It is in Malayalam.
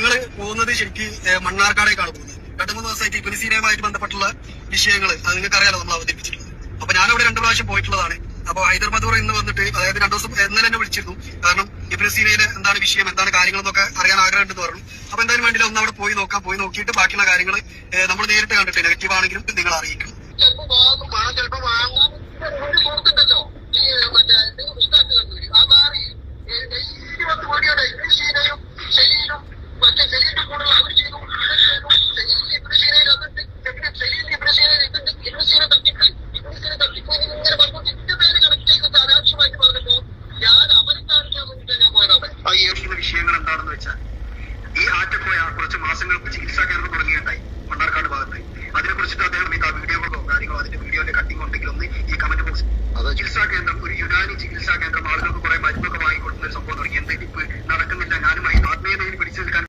ഞങ്ങള് പോകുന്നത് ശരിക്കും മണ്ണാർക്കാടേക്കാണ് പോകുന്നത്. 2-3 ദിവസമായിട്ട് ഇബ്നു ബന്ധപ്പെട്ടുള്ള വിഷയങ്ങൾ അത് നിങ്ങൾക്ക് അറിയാലോ നമ്മൾ അവതരിപ്പിച്ചിട്ടുള്ളത്. അപ്പൊ ഞാനവിടെ 2 പ്രാവശ്യം പോയിട്ടുള്ളതാണ്. അപ്പൊ ഹൈദർബാദൂർ ഇന്ന് വന്നിട്ട് അതായത് 2 ദിവസം ഇന്നലെ എന്നെ വിളിച്ചിരുന്നു. കാരണം ഇബ്നു സീനയിലെ എന്താണ് വിഷയം, എന്താണ് കാര്യങ്ങൾ എന്നൊക്കെ അറിയാൻ ആഗ്രഹമുണ്ടെന്ന് പറഞ്ഞു. അപ്പൊ എന്തായാലും വേണ്ടില്ല ഒന്ന് അവിടെ പോയി നോക്കാം. പോയി നോക്കിയിട്ട് ബാക്കിയുള്ള കാര്യങ്ങൾ നമ്മൾ നേരിട്ട് കണ്ടിട്ട് നെഗറ്റീവ് ആണെങ്കിലും നിങ്ങൾ അറിയിക്കണം. വിഷയങ്ങൾ എന്താണെന്ന് വെച്ചാൽ ഈ ആറ്റപ്പോയ കുറച്ച് മാസങ്ങൾക്ക് ചികിത്സാ കേന്ദ്രം തുടങ്ങിയിട്ടുണ്ടായി മണ്ണാർക്കാട് ഭാഗത്ത്. അതിനെ കുറിച്ചിട്ട് അദ്ദേഹം ഈ വീഡിയോകളോ കാര്യങ്ങളോ അതിന്റെ വീഡിയോന്റെ കട്ടിങ് ഉണ്ടെങ്കിൽ ഒന്ന് ഈ കമന്റ് ബോക്സ്. അത് ചികിത്സാ കേന്ദ്രം ഒരു യുനാനി ചികിത്സാ കേന്ദ്രം, ആളുകൾക്ക് കുറെ മരുന്നൊക്കെ വാങ്ങിക്കൊടുക്കുന്ന ഒരു സംഭവം തുടങ്ങി. എന്തെങ്കിലും നടക്കുന്നില്ല, ഞാനും ആത്മീയതയിൽ പിടിച്ചെടുക്കാൻ